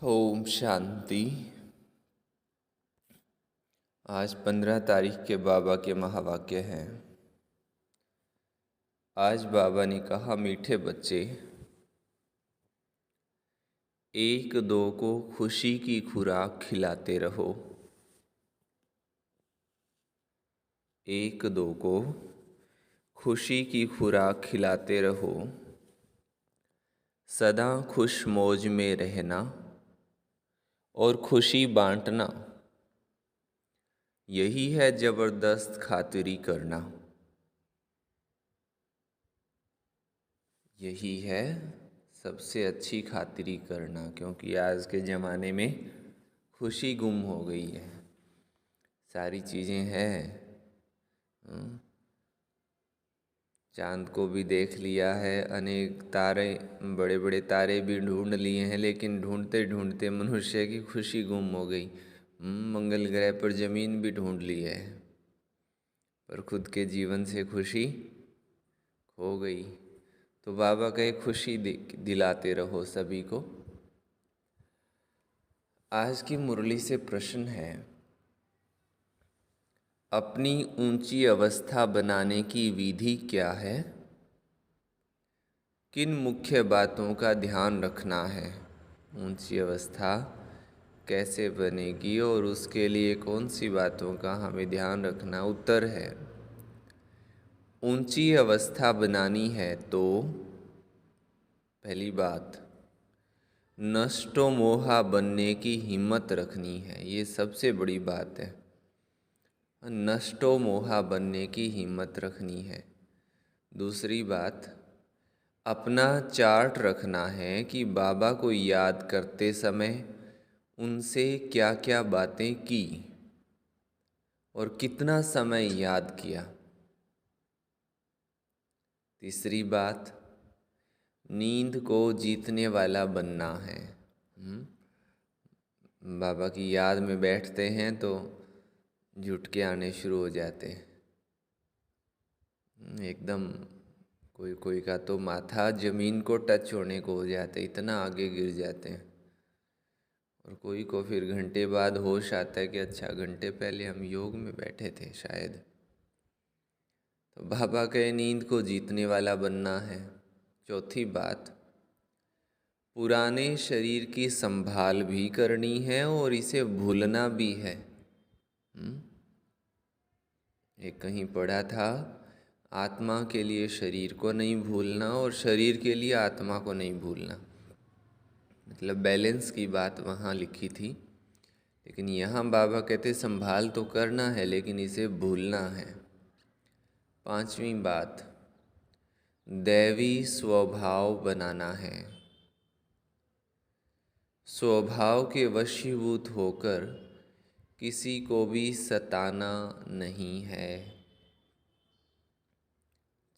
ओम शांति। आज 15 तारीख के बाबा के महावाक्य हैं। आज बाबा ने कहा, मीठे बच्चे, एक दो को खुशी की खुराक खिलाते रहो। एक दो को खुशी की खुराक खिलाते रहो। सदा खुश मौज में रहना और खुशी बांटना, यही है जबरदस्त खातिरी करना। यही है सबसे अच्छी खातिरी करना, क्योंकि आज के ज़माने में खुशी गुम हो गई है। सारी चीज़ें हैं, चांद को भी देख लिया है, अनेक तारे, बड़े बड़े तारे भी ढूंढ लिए हैं, लेकिन ढूंढते ढूंढते मनुष्य की खुशी गुम हो गई। मंगल ग्रह पर ज़मीन भी ढूंढ ली है, पर खुद के जीवन से खुशी खो गई। तो बाबा कहे, खुशी दिलाते रहो सभी को। आज की मुरली से प्रश्न है, अपनी ऊंची अवस्था बनाने की विधि क्या है? किन मुख्य बातों का ध्यान रखना है? ऊंची अवस्था कैसे बनेगी और उसके लिए कौन सी बातों का हमें ध्यान रखना? उत्तर है, ऊंची अवस्था बनानी है तो पहली बात, नष्टो मोहा बनने की हिम्मत रखनी है। ये सबसे बड़ी बात है, नष्टो मोहा बनने की हिम्मत रखनी है। दूसरी बात, अपना चार्ट रखना है कि बाबा को याद करते समय उनसे क्या क्या बातें की और कितना समय याद किया। तीसरी बात, नींद को जीतने वाला बनना है। बाबा की याद में बैठते हैं तो झुटके आने शुरू हो जाते हैं। एकदम कोई का तो माथा जमीन को टच होने को हो जाते, इतना आगे गिर जाते हैं। और कोई को फिर घंटे बाद होश आता है कि अच्छा, घंटे पहले हम योग में बैठे थे शायद। तो बाबा कहे, नींद को जीतने वाला बनना है। चौथी बात, पुराने शरीर की संभाल भी करनी है और इसे भूलना भी है। एक कहीं पढ़ा था, आत्मा के लिए शरीर को नहीं भूलना और शरीर के लिए आत्मा को नहीं भूलना। मतलब बैलेंस की बात वहाँ लिखी थी, लेकिन यहाँ बाबा कहते संभाल तो करना है लेकिन इसे भूलना है। पांचवी बात, दैवी स्वभाव बनाना है। स्वभाव के वशीभूत होकर किसी को भी सताना नहीं है।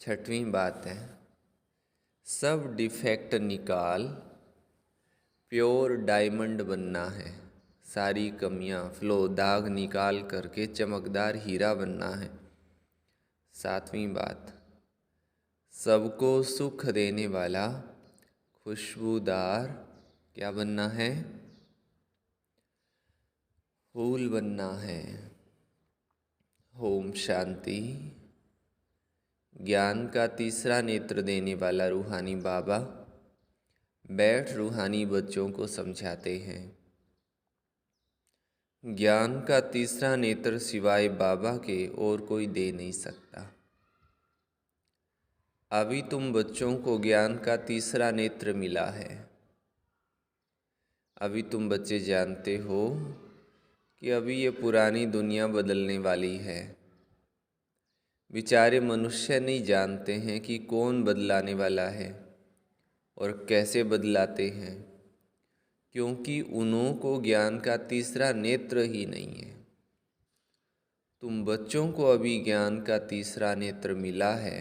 छठवीं बात है, सब डिफेक्ट निकाल प्योर डायमंड बनना है। सारी कमियां, फ्लो, दाग निकाल करके चमकदार हीरा बनना है। सातवीं बात, सबको सुख देने वाला खुशबूदार क्या बनना है? फूल बनना है। ओम शांति। ज्ञान का तीसरा नेत्र देने वाला रूहानी बाबा बैठ रूहानी बच्चों को समझाते हैं। ज्ञान का तीसरा नेत्र सिवाय बाबा के और कोई दे नहीं सकता। अभी तुम बच्चों को ज्ञान का तीसरा नेत्र मिला है। अभी तुम बच्चे जानते हो कि अभी ये पुरानी दुनिया बदलने वाली है। बेचारे मनुष्य नहीं जानते हैं कि कौन बदलाने वाला है और कैसे बदलाते हैं, क्योंकि उन्हों को ज्ञान का तीसरा नेत्र ही नहीं है। तुम बच्चों को अभी ज्ञान का तीसरा नेत्र मिला है,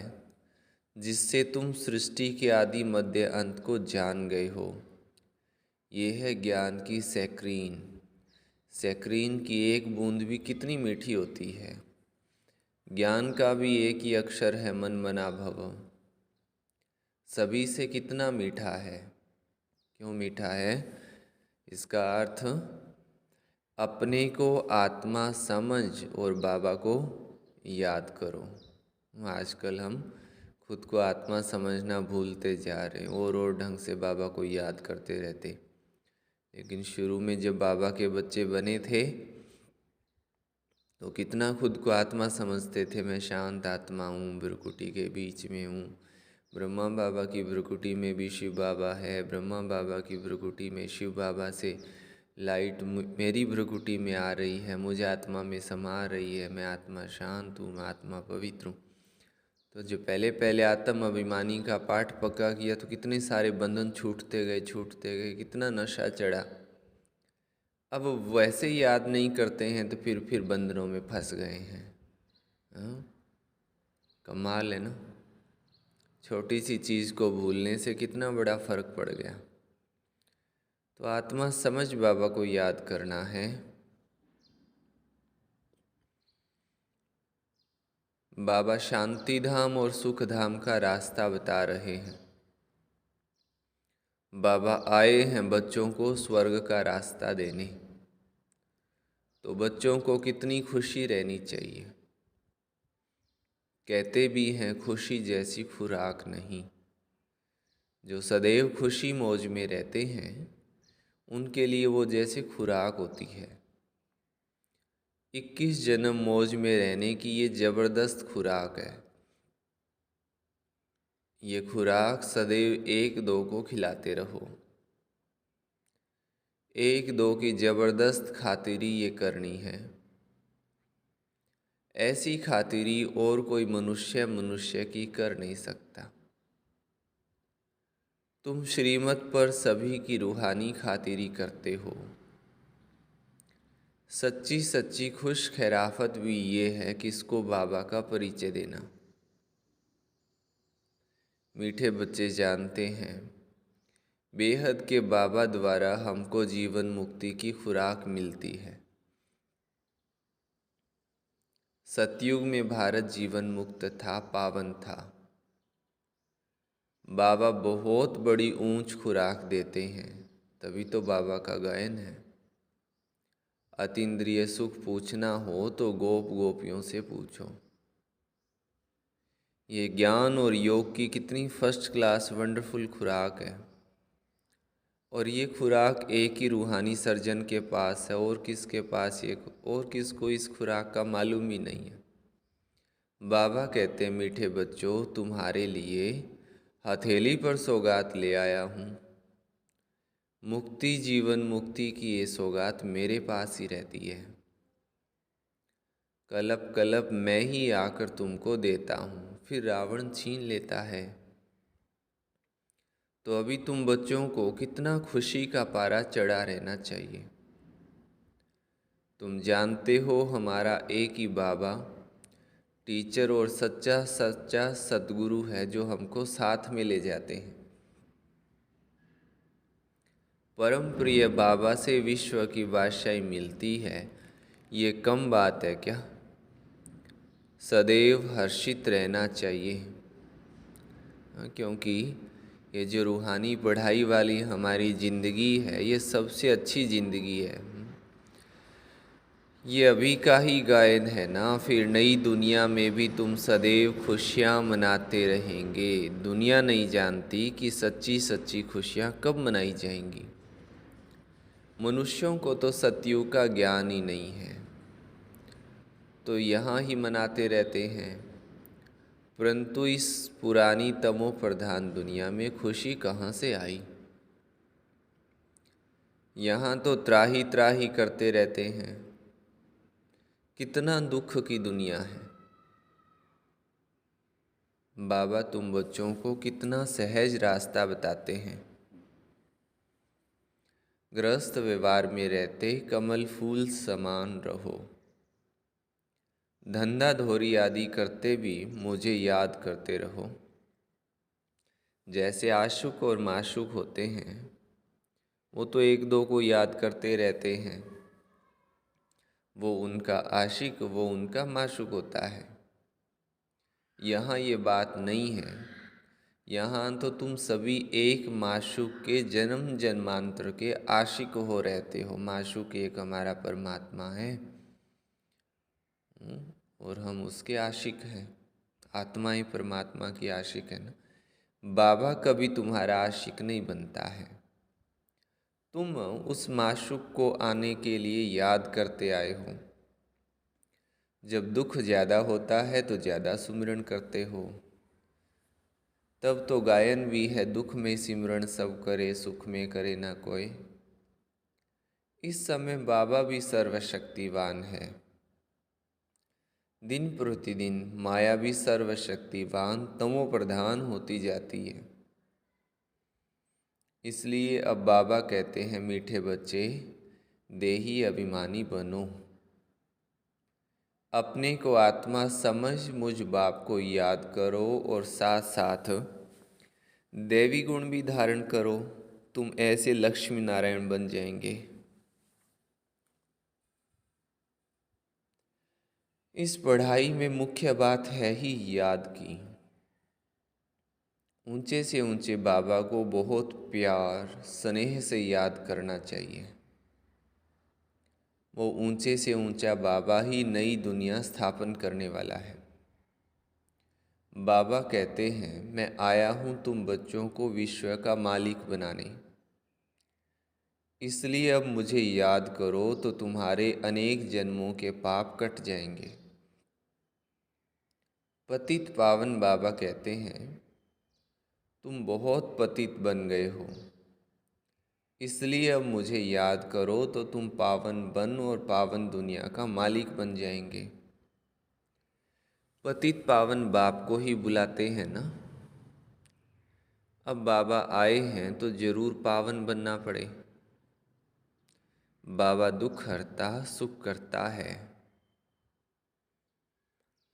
जिससे तुम सृष्टि के आदि मध्य अंत को जान गए हो। ये है ज्ञान की सैक्रीन। सैक्रीन की एक बूंद भी कितनी मीठी होती है। ज्ञान का भी एक ही अक्षर है, मन मना भव। सभी से कितना मीठा है। क्यों मीठा है? इसका अर्थ अपने को आत्मा समझ और बाबा को याद करो। आजकल हम खुद को आत्मा समझना भूलते जा रहे हैं और ढंग से बाबा को याद करते रहते। लेकिन शुरू में जब बाबा के बच्चे बने थे तो कितना खुद को आत्मा समझते थे। मैं शांत आत्मा हूँ, भ्रुकुटी के बीच में हूँ। ब्रह्मा बाबा की भ्रुकुटी में भी शिव बाबा है, ब्रह्मा बाबा की भ्रुकुटी में शिव बाबा से लाइट मेरी भ्रुकुटी में आ रही है, मुझे आत्मा में समा रही है। मैं आत्मा शांत हूँ, मैं आत्मा पवित्र हूँ। तो जो पहले पहले आत्म अभिमानी का पाठ पक्का किया तो कितने सारे बंधन छूटते गए, कितना नशा चढ़ा। अब वैसे ही याद नहीं करते हैं तो फिर बंधनों में फंस गए हैं। हाँ? कमाल है ना। छोटी सी चीज़ को भूलने से कितना बड़ा फर्क पड़ गया। तो आत्मा समझ बाबा को याद करना है। बाबा शांति धाम और सुख धाम का रास्ता बता रहे हैं। बाबा आए हैं बच्चों को स्वर्ग का रास्ता देने। तो बच्चों को कितनी खुशी रहनी चाहिए। कहते भी हैं खुशी जैसी खुराक नहीं। जो सदैव खुशी मौज में रहते हैं उनके लिए वो जैसे खुराक होती है। 21 जन्म मौज में रहने की ये ज़बरदस्त खुराक है। ये खुराक सदैव एक दो को खिलाते रहो। एक दो की ज़बरदस्त खातिरी ये करनी है। ऐसी खातिरी और कोई मनुष्य की कर नहीं सकता। तुम श्रीमत पर सभी की रूहानी खातिरी करते हो। सच्ची सच्ची खुश खैराफत भी ये है कि इसको बाबा का परिचय देना। मीठे बच्चे जानते हैं बेहद के बाबा द्वारा हमको जीवन मुक्ति की खुराक मिलती है। सतयुग में भारत जीवन मुक्त था, पावन था। बाबा बहुत बड़ी ऊंच खुराक देते हैं, तभी तो बाबा का गायन है। अतीन्द्रिय सुख पूछना हो तो गोप गोपियों से पूछो। ये ज्ञान और योग की कितनी फर्स्ट क्लास वंडरफुल खुराक है। और ये खुराक एक ही रूहानी सर्जन के पास है और किसके पास ये और किसको इस खुराक का मालूम ही नहीं है। बाबा कहते हैं मीठे बच्चों तुम्हारे लिए हथेली पर सौगात ले आया हूँ। मुक्ति जीवन मुक्ति की ये सौगात मेरे पास ही रहती है। कलप कलप मैं ही आकर तुमको देता हूँ, फिर रावण छीन लेता है। तो अभी तुम बच्चों को कितना खुशी का पारा चढ़ा रहना चाहिए। तुम जानते हो हमारा एक ही बाबा टीचर और सच्चा सच्चा सद्गुरु है जो हमको साथ में ले जाते हैं। परम प्रिय बाबा से विश्व की बादशाही मिलती है, ये कम बात है क्या। सदैव हर्षित रहना चाहिए, क्योंकि ये जो रूहानी पढ़ाई वाली हमारी ज़िंदगी है ये सबसे अच्छी ज़िंदगी है। ये अभी का ही गायन है ना। फिर नई दुनिया में भी तुम सदैव खुशियाँ मनाते रहेंगे। दुनिया नहीं जानती कि सच्ची सच्ची खुशियाँ कब मनाई जाएंगी। मनुष्यों को तो सतयुग का ज्ञान ही नहीं है, तो यहाँ ही मनाते रहते हैं। परंतु इस पुरानी तमो प्रधान दुनिया में खुशी कहाँ से आई। यहाँ तो त्राही त्राही करते रहते हैं। कितना दुख की दुनिया है। बाबा तुम बच्चों को कितना सहज रास्ता बताते हैं। गृहस्थ व्यवहार में रहते कमल फूल समान रहो। धंधा धोरी आदि करते भी मुझे याद करते रहो। जैसे आशुक और माशुक होते हैं वो तो एक दो को याद करते रहते हैं। वो उनका आशिक, वो उनका माशुक होता है। यहाँ ये बात नहीं है यहाँ तो तुम सभी एक माशूक के जन्म जन्मांतर के आशिक हो रहते हो। माशूक एक हमारा परमात्मा है, और हम उसके आशिक हैं। आत्मा ही परमात्मा की आशिक है ना। बाबा कभी तुम्हारा आशिक नहीं बनता है। तुम उस माशूक को आने के लिए याद करते आए हो। जब दुख ज़्यादा होता है तो ज़्यादा सुमिरन करते हो। तब तो गायन भी है, दुख में सिमरन सब करे, सुख में करे ना कोई। इस समय बाबा भी सर्वशक्तिवान है। दिन प्रतिदिन माया भी सर्वशक्तिवान तमो प्रधान होती जाती है। इसलिए अब बाबा कहते हैं, मीठे बच्चे देही अभिमानी बनो। अपने को आत्मा समझ मुझ बाप को याद करो और साथ साथ देवी गुण भी धारण करो। तुम ऐसे लक्ष्मी नारायण बन जाएंगे। इस पढ़ाई में मुख्य बात है ही याद की। ऊंचे से ऊंचे बाबा को बहुत प्यार स्नेह से याद करना चाहिए। वो ऊंचे से ऊंचा बाबा ही नई दुनिया स्थापन करने वाला है। बाबा कहते हैं, मैं आया हूँ तुम बच्चों को विश्व का मालिक बनाने। इसलिए अब मुझे याद करो तो तुम्हारे अनेक जन्मों के पाप कट जाएंगे। पतित पावन बाबा कहते हैं, तुम बहुत पतित बन गए हो। इसलिए अब मुझे याद करो तो तुम पावन बन और पावन दुनिया का मालिक बन जाएंगे। पतित पावन बाप को ही बुलाते हैं ना। अब बाबा आए हैं तो जरूर पावन बनना पड़े। बाबा दुख हरता सुख करता है।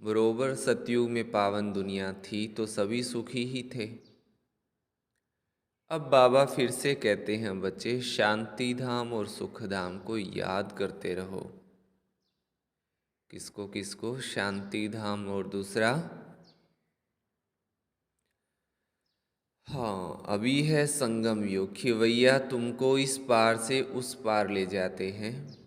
बरोबर सतयुग में पावन दुनिया थी तो सभी सुखी ही थे। अब बाबा फिर से कहते हैं, बच्चे शांति धाम और सुख धाम को याद करते रहो। किसको किसको? शांति धाम और दूसरा, हाँ, अभी है संगम युग। खिवैया तुमको इस पार से उस पार ले जाते हैं।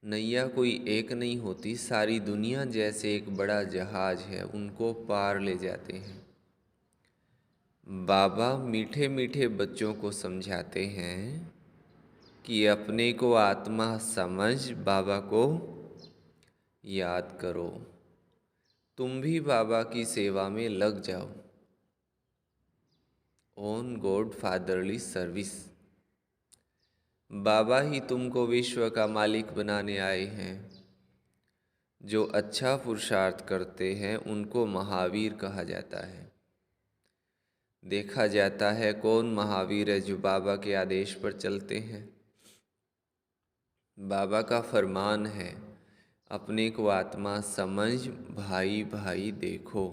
नैया कोई एक नहीं होती, सारी दुनिया जैसे एक बड़ा जहाज है, उनको पार ले जाते हैं। बाबा मीठे मीठे बच्चों को समझाते हैं कि अपने को आत्मा समझ बाबा को याद करो। तुम भी बाबा की सेवा में लग जाओ। On God fatherly service. बाबा ही तुमको विश्व का मालिक बनाने आए हैं। जो अच्छा पुरुषार्थ करते हैं उनको महावीर कहा जाता है। देखा जाता है कौन महावीर है जो बाबा के आदेश पर चलते हैं। बाबा का फरमान है, अपने को आत्मा समझ भाई भाई देखो।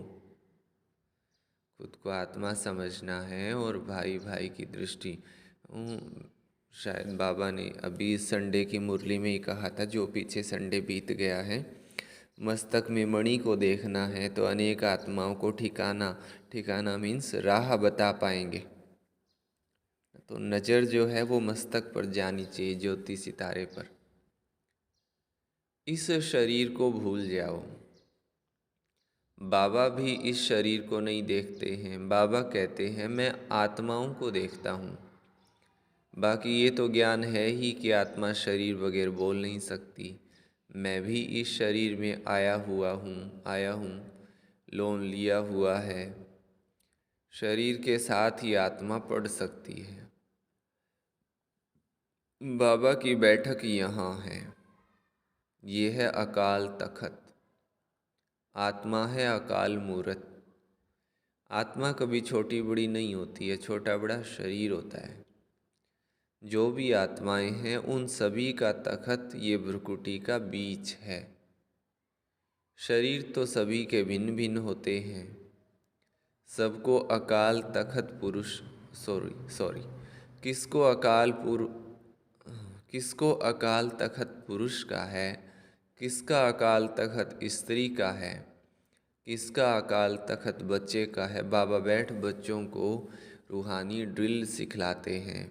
खुद को आत्मा समझना है और भाई भाई की दृष्टि। शायद बाबा ने अभी संडे की मुरली में ही कहा था, जो पीछे संडे बीत गया है, मस्तक में मणि को देखना है तो अनेक आत्माओं को ठिकाना, ठिकाना मीन्स राह बता पाएंगे। तो नज़र जो है वो मस्तक पर जानी चाहिए, ज्योति सितारे पर। इस शरीर को भूल जाओ। बाबा भी इस शरीर को नहीं देखते हैं। बाबा कहते हैं, मैं आत्माओं को देखता हूँ। बाकी ये तो ज्ञान है ही कि आत्मा शरीर वगैरह बोल नहीं सकती। मैं भी इस शरीर में आया हूँ, लोन लिया हुआ है। शरीर के साथ ही आत्मा पढ़ सकती है। बाबा की बैठक यहाँ है। ये है अकाल तखत। आत्मा है अकाल मूरत। आत्मा कभी छोटी बड़ी नहीं होती है, छोटा बड़ा शरीर होता है। जो भी आत्माएं हैं उन सभी का तखत ये भ्रुकुटी का बीच है। शरीर तो सभी के भिन्न भिन्न होते हैं। सबको अकाल तखत पुरुष सॉरी किसको अकाल तखत पुरुष का है, किसका अकाल तखत स्त्री का है, किसका अकाल तख्त बच्चे का है। बाबा बैठ बच्चों को रूहानी ड्रिल सिखलाते हैं।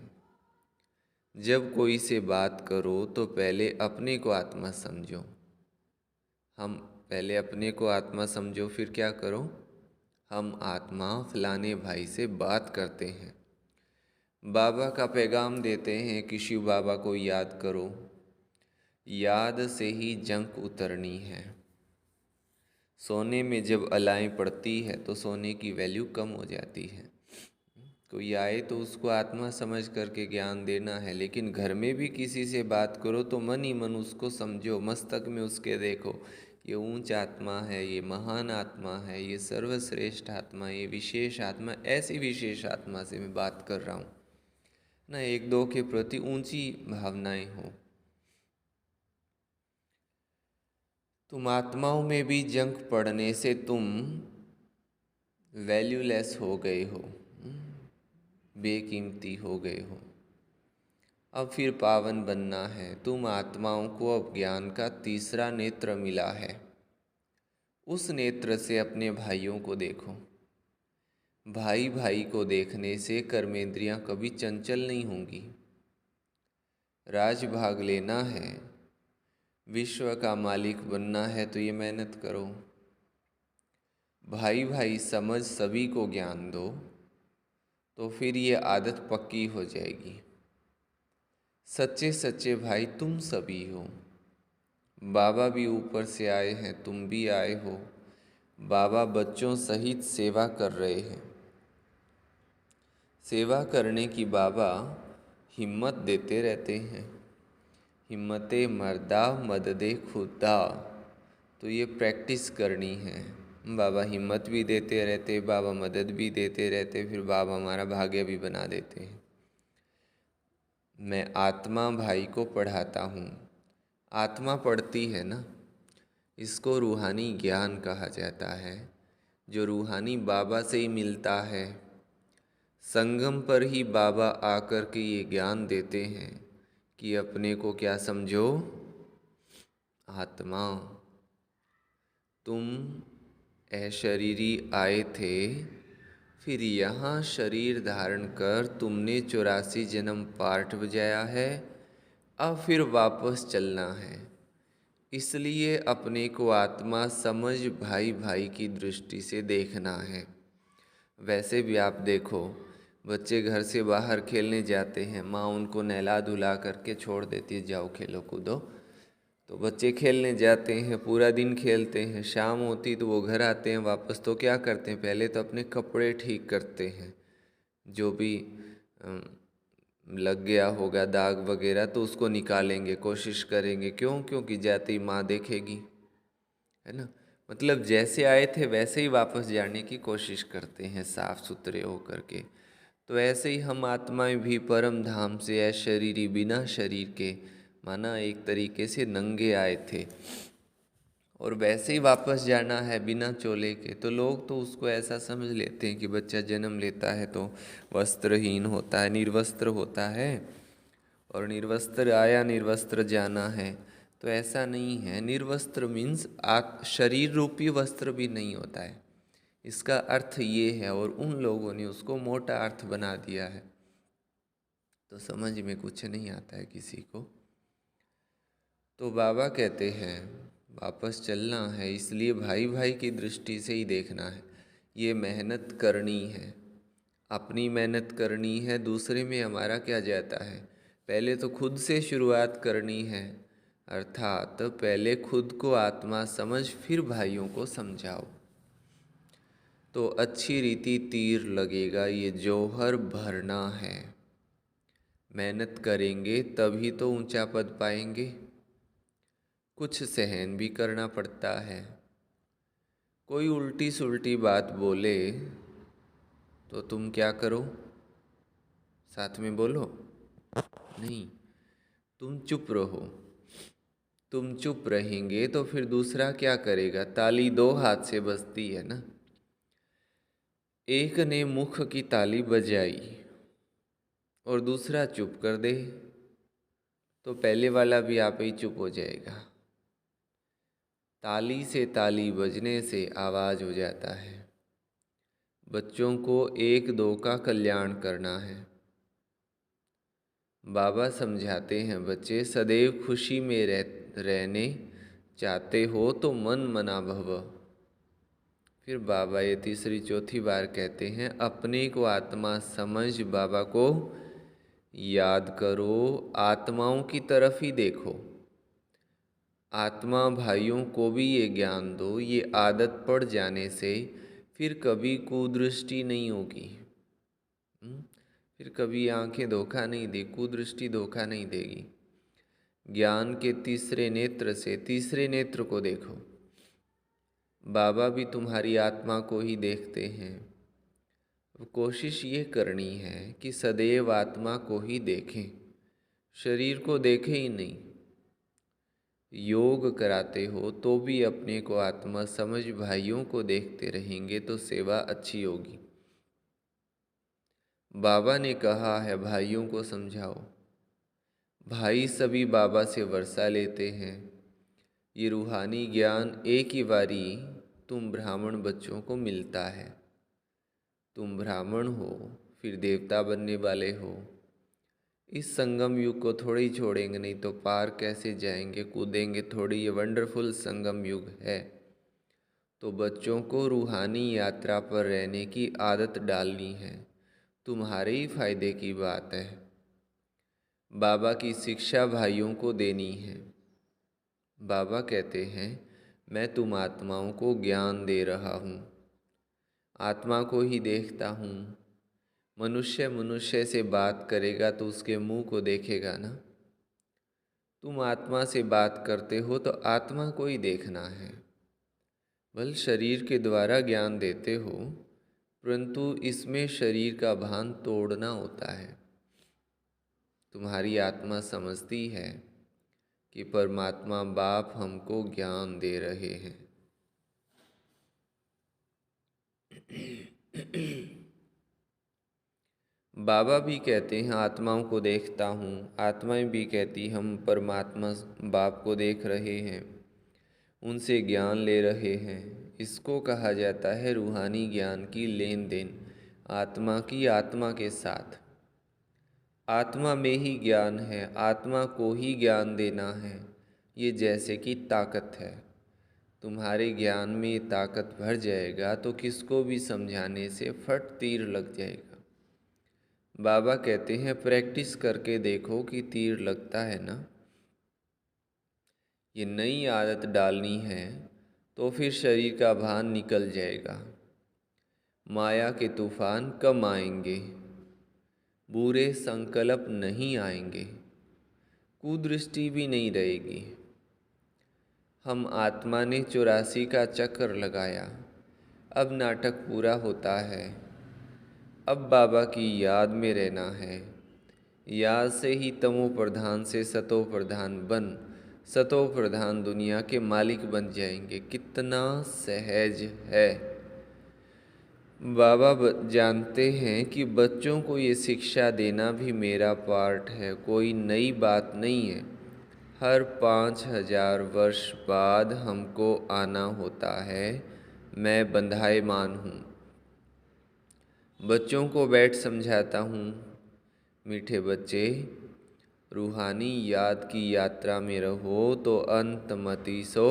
जब कोई से बात करो तो पहले अपने को आत्मा समझो। हम पहले अपने को आत्मा समझो, फिर क्या करो, हम आत्मा फलाने भाई से बात करते हैं। बाबा का पैगाम देते हैं कि शिव बाबा को याद करो, याद से ही जंक उतरनी है। सोने में जब अलाएं पड़ती है तो सोने की वैल्यू कम हो जाती है। कोई आए तो उसको आत्मा समझ करके ज्ञान देना है, लेकिन घर में भी किसी से बात करो तो मन ही मन उसको समझो, मस्तक में उसके देखो, ये ऊंच आत्मा है, ये महान आत्मा है, ये सर्वश्रेष्ठ आत्मा, ये विशेष आत्मा। ऐसी विशेष आत्मा से मैं बात कर रहा हूँ ना, एक दो के प्रति ऊंची भावनाएं हो। तुम आत्माओं में भी जंक पड़ने से तुम वैल्यूलेस हो गए हो, बेकीमती हो गए हो। अब फिर पावन बनना है। तुम आत्माओं को अब ज्ञान का तीसरा नेत्र मिला है। उस नेत्र से अपने भाइयों को देखो। भाई भाई को देखने से कर्मेंद्रियां कभी चंचल नहीं होंगी। राज भाग लेना है, विश्व का मालिक बनना है तो ये मेहनत करो। भाई भाई समझ सभी को ज्ञान दो, तो फिर ये आदत पक्की हो जाएगी। सच्चे सच्चे भाई तुम सभी हो। बाबा भी ऊपर से आए हैं, तुम भी आए हो। बाबा बच्चों सहित सेवा कर रहे हैं। सेवा करने की बाबा हिम्मत देते रहते हैं। हिम्मते मर्दा मददे खुदा, तो ये प्रैक्टिस करनी है। बाबा हिम्मत भी देते रहते, बाबा मदद भी देते रहते, फिर बाबा हमारा भाग्य भी बना देते हैं। मैं आत्मा भाई को पढ़ाता हूँ। आत्मा पढ़ती है ना, इसको रूहानी ज्ञान कहा जाता है, जो रूहानी बाबा से ही मिलता है। संगम पर ही बाबा आकर के ये ज्ञान देते हैं कि अपने को क्या समझो, आत्मा। तुम अशरीरी आए थे, फिर यहाँ शरीर धारण कर तुमने 84 जन्म पाठ बजाया है, अब फिर वापस चलना है। इसलिए अपने को आत्मा समझ भाई भाई की दृष्टि से देखना है। वैसे भी आप देखो, बच्चे घर से बाहर खेलने जाते हैं, माँ उनको नहला धुला करके छोड़ देती है, जाओ खेलो कूदो। तो बच्चे खेलने जाते हैं, पूरा दिन खेलते हैं, शाम होती तो वो घर आते हैं वापस, तो क्या करते हैं, पहले तो अपने कपड़े ठीक करते हैं। जो भी लग गया होगा दाग वगैरह तो उसको निकालेंगे, कोशिश करेंगे। क्यों? क्योंकि जाते ही माँ देखेगी, है ना। मतलब जैसे आए थे वैसे ही वापस जाने की कोशिश करते हैं, साफ सुथरे होकर के। तो ऐसे ही हम आत्माएं भी परम धाम से अशरीरी बिना शरीर के, माना एक तरीके से नंगे आए थे, और वैसे ही वापस जाना है बिना चोले के। तो लोग तो उसको ऐसा समझ लेते हैं कि बच्चा जन्म लेता है तो वस्त्रहीन होता है, निर्वस्त्र होता है, और निर्वस्त्र आया निर्वस्त्र जाना है। तो ऐसा नहीं है। निर्वस्त्र मीन्स शरीर रूपी वस्त्र भी नहीं होता है, इसका अर्थ ये है। और उन लोगों ने उसको मोटा अर्थ बना दिया है, तो समझ में कुछ नहीं आता है किसी को। तो बाबा कहते हैं वापस चलना है, इसलिए भाई भाई की दृष्टि से ही देखना है। ये मेहनत करनी है, अपनी मेहनत करनी है, दूसरे में हमारा क्या जाता है। पहले तो खुद से शुरुआत करनी है, अर्थात पहले खुद को आत्मा समझ फिर भाइयों को समझाओ, तो अच्छी रीति तीर लगेगा। ये जौहर भरना है, मेहनत करेंगे तभी तो ऊंचा पद पाएंगे। कुछ सहन भी करना पड़ता है। कोई उल्टी सुल्टी बात बोले तो तुम क्या करो, साथ में बोलो नहीं, तुम चुप रहो। तुम चुप रहेंगे तो फिर दूसरा क्या करेगा। ताली दो हाथ से बजती है ना। एक ने मुख की ताली बजाई और दूसरा चुप कर दे तो पहले वाला भी आप ही चुप हो जाएगा। ताली से ताली बजने से आवाज़ हो जाता है। बच्चों को एक दो का कल्याण करना है। बाबा समझाते हैं, बच्चे सदैव खुशी में रहने चाहते हो तो मन मना भव। फिर बाबा ये तीसरी चौथी बार कहते हैं, अपने को आत्मा समझ बाबा को याद करो, आत्माओं की तरफ ही देखो। आत्मा भाइयों को भी ये ज्ञान दो। ये आदत पड़ जाने से फिर कभी कुदृष्टि नहीं होगी। फिर कभी आंखें धोखा नहीं दे, कुदृष्टि धोखा नहीं देगी। ज्ञान के तीसरे नेत्र से तीसरे नेत्र को देखो। बाबा भी तुम्हारी आत्मा को ही देखते हैं। कोशिश ये करनी है कि सदैव आत्मा को ही देखें, शरीर को देखें ही नहीं। योग कराते हो तो भी अपने को आत्मा समझ भाइयों को देखते रहेंगे तो सेवा अच्छी होगी। बाबा ने कहा है भाइयों को समझाओ। भाई सभी बाबा से वर्षा लेते हैं। ये रूहानी ज्ञान एक ही बारी तुम ब्राह्मण बच्चों को मिलता है। तुम ब्राह्मण हो, फिर देवता बनने वाले हो। इस संगम युग को थोड़ी ही छोड़ेंगे, नहीं तो पार कैसे जाएंगे, कूदेंगे थोड़ी। ये वंडरफुल संगम युग है। तो बच्चों को रूहानी यात्रा पर रहने की आदत डालनी है। तुम्हारे ही फायदे की बात है। बाबा की शिक्षा भाइयों को देनी है। बाबा कहते हैं, मैं तुम आत्माओं को ज्ञान दे रहा हूँ। आत्मा को ही देखता हूँ। मनुष्य मनुष्य से बात करेगा तो उसके मुंह को देखेगा ना। तुम आत्मा से बात करते हो तो आत्मा को ही देखना है। बल शरीर के द्वारा ज्ञान देते हो, परंतु इसमें शरीर का भान तोड़ना होता है। तुम्हारी आत्मा समझती है कि परमात्मा बाप हमको ज्ञान दे रहे हैं। बाबा भी कहते हैं, आत्माओं को देखता हूँ। आत्माएं भी कहती, हम परमात्मा बाप को देख रहे हैं, उनसे ज्ञान ले रहे हैं। इसको कहा जाता है रूहानी ज्ञान की लेन देन, आत्मा की आत्मा के साथ। आत्मा में ही ज्ञान है, आत्मा को ही ज्ञान देना है। ये जैसे कि ताकत है। तुम्हारे ज्ञान में ये ताकत भर जाएगा तो किसको भी समझाने से फट तीर लग जाएगा। बाबा कहते हैं, प्रैक्टिस करके देखो कि तीर लगता है ना। ये नई आदत डालनी है तो फिर शरीर का भान निकल जाएगा। माया के तूफान कम आएंगे, बुरे संकल्प नहीं आएंगे, कुदृष्टि भी नहीं रहेगी। हम आत्मा ने 84 का चक्र लगाया, अब नाटक पूरा होता है। अब बाबा की याद में रहना है। याद से ही तमो प्रधान से सतो प्रधान बन, सतो प्रधान दुनिया के मालिक बन जाएंगे। कितना सहज है। बाबा जानते हैं कि बच्चों को ये शिक्षा देना भी मेरा पार्ट है, कोई नई बात नहीं है। हर 5000 वर्ष बाद हमको आना होता है। मैं बंधायमान हूँ। बच्चों को बैठ समझाता हूँ, मीठे बच्चे, रूहानी याद की यात्रा में रहो तो अंतमति सो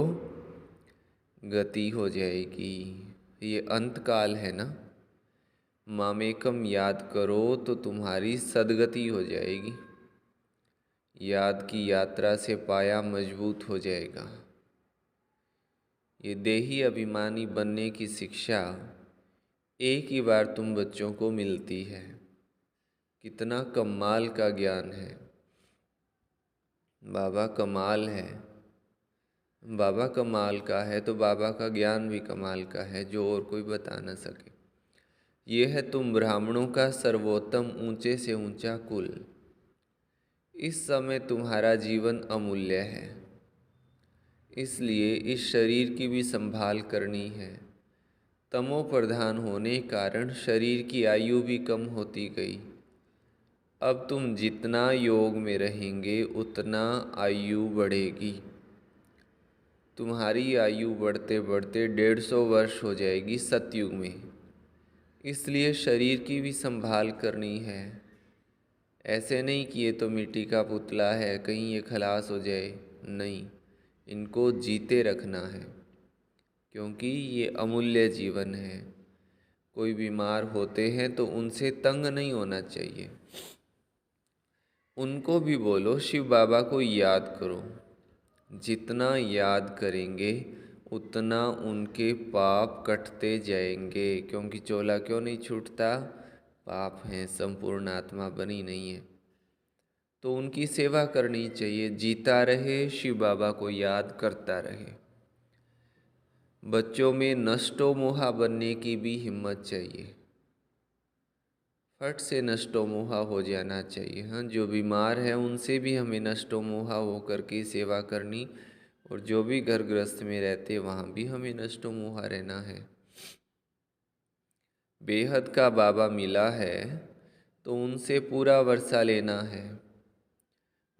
गति हो जाएगी। ये अंत काल है ना। मामेकम याद करो तो तुम्हारी सदगति हो जाएगी। याद की यात्रा से पाया मजबूत हो जाएगा। ये देही अभिमानी बनने की शिक्षा एक ही बार तुम बच्चों को मिलती है। कितना कमाल का ज्ञान है। बाबा कमाल है। बाबा कमाल का है तो बाबा का ज्ञान भी कमाल का है, जो और कोई बता न सके। ये है तुम ब्राह्मणों का सर्वोत्तम ऊंचे से ऊंचा कुल। इस समय तुम्हारा जीवन अमूल्य है, इसलिए इस शरीर की भी संभाल करनी है। तमो प्रधान होने कारण शरीर की आयु भी कम होती गई। अब तुम जितना योग में रहेंगे उतना आयु बढ़ेगी। तुम्हारी आयु बढ़ते बढ़ते 150 वर्ष हो जाएगी सतयुग में, इसलिए शरीर की भी संभाल करनी है। ऐसे नहीं कि ये तो मिट्टी का पुतला है, कहीं ये खलास हो जाए, नहीं, इनको जीते रखना है, क्योंकि ये अमूल्य जीवन है। कोई बीमार होते हैं तो उनसे तंग नहीं होना चाहिए। उनको भी बोलो शिव बाबा को याद करो। जितना याद करेंगे उतना उनके पाप कटते जाएंगे, क्योंकि चोला क्यों नहीं छूटता? पाप हैं, संपूर्ण आत्मा बनी नहीं है। तो उनकी सेवा करनी चाहिए, जीता रहे, शिव बाबा को याद करता रहे। बच्चों में नष्टो मोहा बनने की भी हिम्मत चाहिए, फट से नष्टो मोहा हो जाना चाहिए। हाँ, जो बीमार है उनसे भी हमें नष्टो मोहा होकर के सेवा करनी, और जो भी घर गृहस्थ में रहते वहाँ भी हमें नष्टो मोहा रहना है। बेहद का बाबा मिला है तो उनसे पूरा वर्षा लेना है।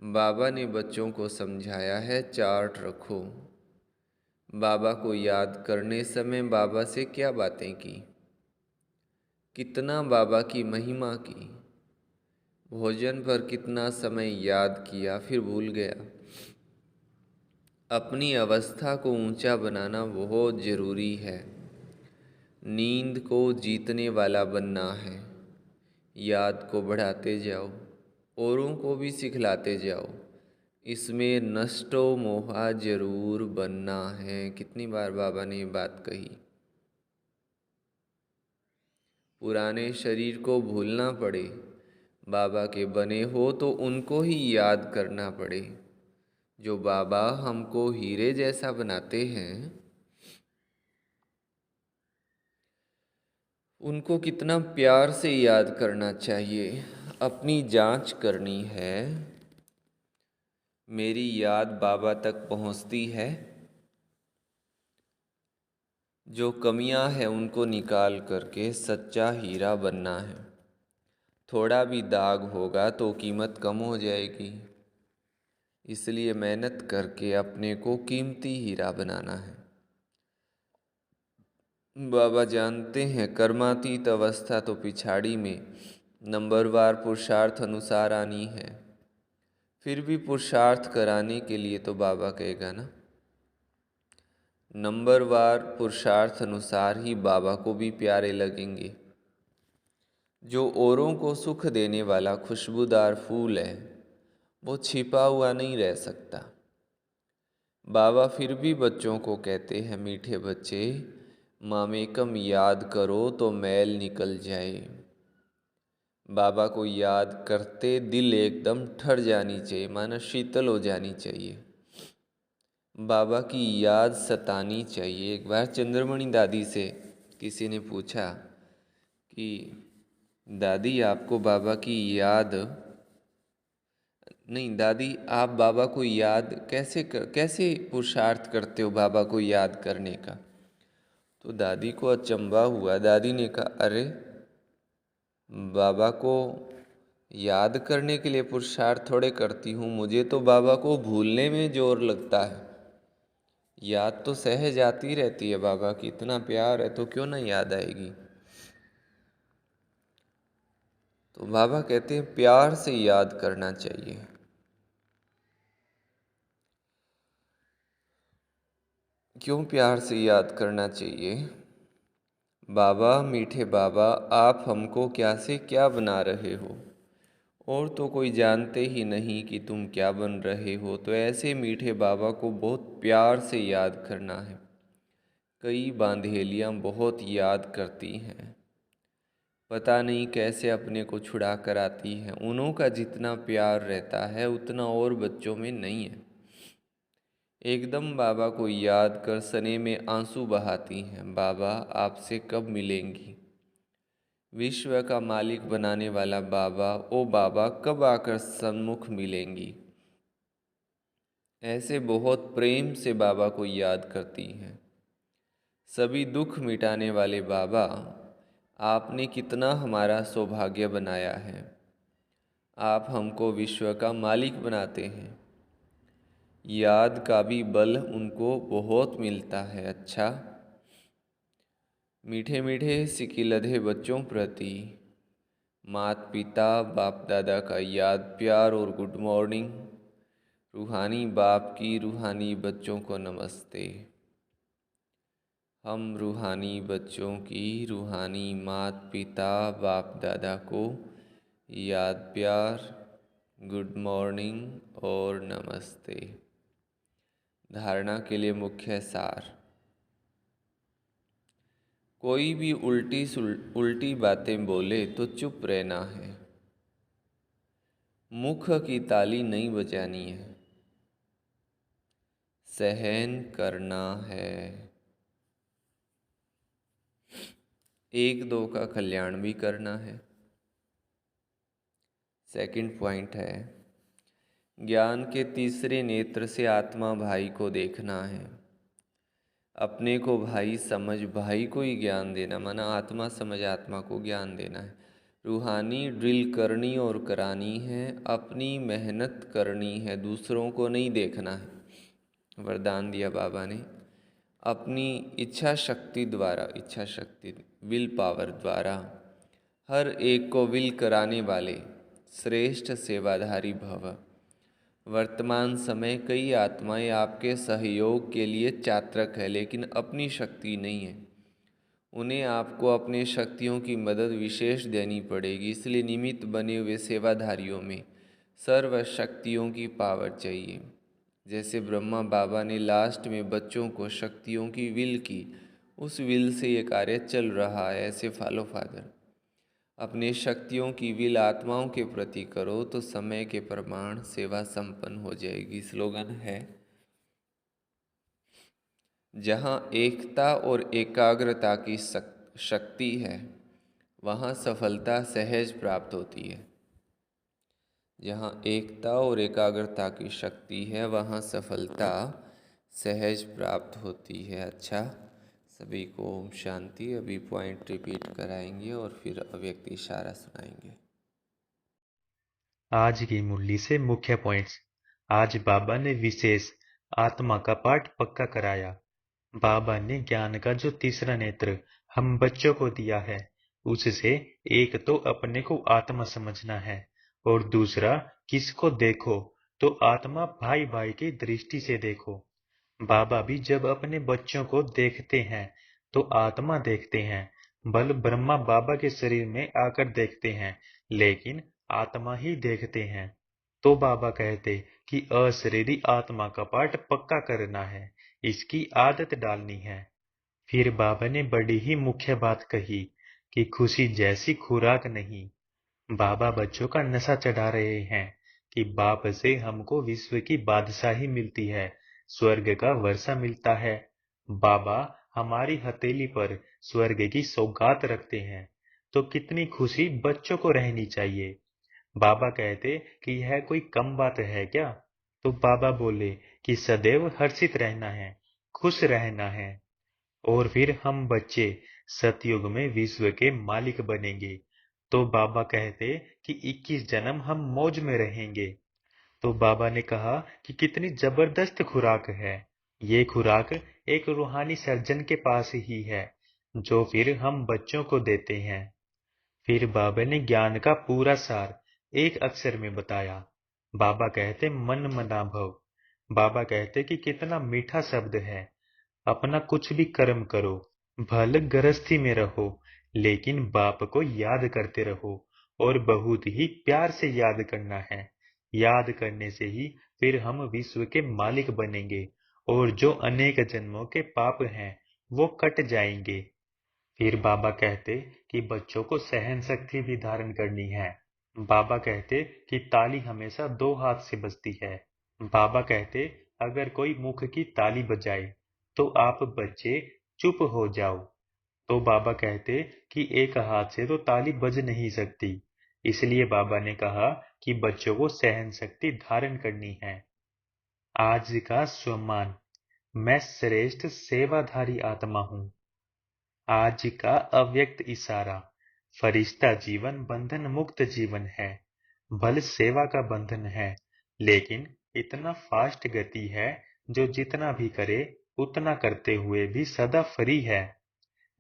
बाबा ने बच्चों को समझाया है, चार्ट रखो। बाबा को याद करने समय बाबा से क्या बातें की, कितना बाबा की महिमा की, भोजन पर कितना समय याद किया फिर भूल गया। अपनी अवस्था को ऊंचा बनाना बहुत ज़रूरी है। नींद को जीतने वाला बनना है। याद को बढ़ाते जाओ, औरों को भी सिखलाते जाओ। इसमें नष्टो मोहा जरूर बनना है। कितनी बार बाबा ने ये बात कही। पुराने शरीर को भूलना पड़े, बाबा के बने हो तो उनको ही याद करना पड़े। जो बाबा हमको हीरे जैसा बनाते हैं, उनको कितना प्यार से याद करना चाहिए। अपनी जांच करनी है, मेरी याद बाबा तक पहुंचती है? जो कमियां हैं उनको निकाल करके सच्चा हीरा बनना है। थोड़ा भी दाग होगा तो कीमत कम हो जाएगी, इसलिए मेहनत करके अपने को कीमती हीरा बनाना है। बाबा जानते हैं कर्मातीत अवस्था तो पिछाड़ी में नंबरवार पुरुषार्थ अनुसार आनी है। फिर भी पुरुषार्थ कराने के लिए तो बाबा कहेगा ना, नंबरवार पुरुषार्थ अनुसार ही बाबा को भी प्यारे लगेंगे। जो औरों को सुख देने वाला खुशबूदार फूल है वो छिपा हुआ नहीं रह सकता। बाबा फिर भी बच्चों को कहते हैं, मीठे बच्चे, मामेकम याद करो तो मैल निकल जाए। बाबा को याद करते दिल एकदम ठर जानी चाहिए, माना शीतल हो जानी चाहिए। बाबा की याद सतानी चाहिए। एक बार चंद्रमणि दादी से किसी ने पूछा कि दादी आपको बाबा की याद नहीं, दादी आप बाबा को याद कैसे पुरुषार्थ करते हो बाबा को याद करने का? तो दादी को अचंभा हुआ। दादी ने कहा, अरे बाबा को याद करने के लिए पुरुषार्थ थोड़े करती हूँ, मुझे तो बाबा को भूलने में जोर लगता है। याद तो सहज आती रहती है, बाबा की इतना प्यार है तो क्यों ना याद आएगी। तो बाबा कहते हैं प्यार से याद करना चाहिए। क्यों प्यार से याद करना चाहिए? बाबा, मीठे बाबा, आप हमको क्या से क्या बना रहे हो, और तो कोई जानते ही नहीं कि तुम क्या बन रहे हो। तो ऐसे मीठे बाबा को बहुत प्यार से याद करना है। कई बांधेलियाँ बहुत याद करती हैं, पता नहीं कैसे अपने को छुड़ा कर आती हैं। उन्हों का जितना प्यार रहता है उतना और बच्चों में नहीं है। एकदम बाबा को याद कर सने में आंसू बहाती हैं। बाबा आपसे कब मिलेंगी? विश्व का मालिक बनाने वाला बाबा, ओ बाबा कब आकर सन्मुख मिलेंगी? ऐसे बहुत प्रेम से बाबा को याद करती हैं। सभी दुख मिटाने वाले बाबा, आपने कितना हमारा सौभाग्य बनाया है। आप हमको विश्व का मालिक बनाते हैं। याद का भी बल उनको बहुत मिलता है। अच्छा, मीठे मीठे सिकिलधे बच्चों प्रति माता पिता बाप दादा का याद प्यार और गुड मॉर्निंग। रूहानी बाप की रूहानी बच्चों को नमस्ते। हम रूहानी बच्चों की रूहानी माता पिता बाप दादा को याद प्यार, गुड मॉर्निंग और नमस्ते। धारणा के लिए मुख्य सार। कोई भी उल्टी बातें बोले तो चुप रहना है। मुख की ताली नहीं बजानी है। सहन करना है। एक दो का कल्याण भी करना है। सेकंड पॉइंट है, ज्ञान के तीसरे नेत्र से आत्मा भाई को देखना है। अपने को भाई समझ भाई को ही ज्ञान देना, माना आत्मा समझ आत्मा को ज्ञान देना है। रूहानी ड्रिल करनी और करानी है। अपनी मेहनत करनी है, दूसरों को नहीं देखना है। वरदान दिया बाबा ने, अपनी इच्छा शक्ति द्वारा, इच्छा शक्ति विल पावर द्वारा हर एक को विल कराने वाले श्रेष्ठ सेवाधारी भव। वर्तमान समय कई आत्माएं आपके सहयोग के लिए चात्रक है, लेकिन अपनी शक्ति नहीं है। उन्हें आपको अपने शक्तियों की मदद विशेष देनी पड़ेगी। इसलिए निमित्त बने हुए सेवाधारियों में सर्व शक्तियों की पावर चाहिए। जैसे ब्रह्मा बाबा ने लास्ट में बच्चों को शक्तियों की विल की, उस विल से ये कार्य चल रहा है। ऐसे फॉलो फादर अपने शक्तियों की विल आत्माओं के प्रति करो तो समय के प्रमाण सेवा संपन्न हो जाएगी। स्लोगन है, जहाँ एकता और एकाग्रता की शक्ति है वहाँ सफलता सहज प्राप्त होती है। जहाँ एकता और एकाग्रता की शक्ति है वहाँ सफलता सहज प्राप्त होती है। अच्छा, सभी को ओम शांति। अभी पॉइंट रिपीट कराएंगे और फिर अव्यक्त इशारा सुनाएंगे। आज की मुरली से मुख्य पॉइंट्स। आज बाबा ने विशेष आत्मा का पाठ पक्का कराया। बाबा ने ज्ञान का जो तीसरा नेत्र हम बच्चों को दिया है, उससे एक तो अपने को आत्मा समझना है और दूसरा किसको देखो तो आत्मा भाई भाई की दृष्टि से देखो। बाबा भी जब अपने बच्चों को देखते हैं तो आत्मा देखते हैं। बल ब्रह्मा बाबा के शरीर में आकर देखते हैं, लेकिन आत्मा ही देखते हैं। तो बाबा कहते कि अशरीरी आत्मा का पाठ पक्का करना है, इसकी आदत डालनी है। फिर बाबा ने बड़ी ही मुख्य बात कही कि खुशी जैसी खुराक नहीं। बाबा बच्चों का नशा चढ़ा रहे हैं कि बाप से हमको विश्व की बादशाही मिलती है, स्वर्ग का वर्षा मिलता है। बाबा हमारी हथेली पर स्वर्ग की सौगात रखते हैं, तो कितनी खुशी बच्चों को रहनी चाहिए। बाबा कहते कि यह कोई कम बात है क्या? तो बाबा बोले कि सदैव हर्षित रहना है, खुश रहना है। और फिर हम बच्चे सतयुग में विश्व के मालिक बनेंगे। तो बाबा कहते कि 21 जन्म हम मौज में रहेंगे। तो बाबा ने कहा कि कितनी जबरदस्त खुराक है। ये खुराक एक रूहानी सर्जन के पास ही है, जो फिर हम बच्चों को देते हैं। फिर बाबा ने ज्ञान का पूरा सार एक अक्षर में बताया। बाबा कहते मन मना भव। बाबा कहते कि कितना मीठा शब्द है। अपना कुछ भी कर्म करो, भले गृहस्थी में रहो, लेकिन बाप को याद करते रहो और बहुत ही प्यार से याद करना है। याद करने से ही फिर हम विश्व के मालिक बनेंगे और जो अनेक जन्मों के पाप हैं वो कट जाएंगे। फिर बाबा कहते कि बच्चों को सहन शक्ति भी धारण करनी है। बाबा कहते कि ताली हमेशा दो हाथ से बजती है। बाबा कहते अगर कोई मुख की ताली बजाए तो आप बच्चे चुप हो जाओ। तो बाबा कहते कि एक हाथ से तो ताली बज नहीं सकती। इसलिए बाबा ने कहा कि बच्चों को सहन शक्ति धारण करनी है। आज का सम्मान। मैं श्रेष्ठ सेवाधारी आत्मा हूँ। आज का अव्यक्त इशारा। फरिश्ता जीवन बंधन मुक्त जीवन है। बल सेवा का बंधन है, लेकिन इतना फास्ट गति है जो जितना भी करे उतना करते हुए भी सदा फ्री है।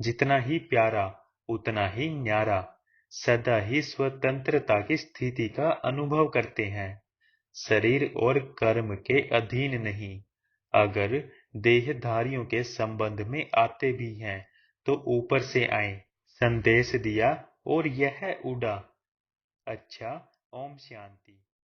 जितना ही प्यारा उतना ही न्यारा, सदा ही स्वतंत्रता की स्थिति का अनुभव करते हैं, शरीर और कर्म के अधीन नहीं। अगर देहधारियों के संबंध में आते भी हैं तो ऊपर से आए, संदेश दिया और यह उड़ा। अच्छा, ओम शांति।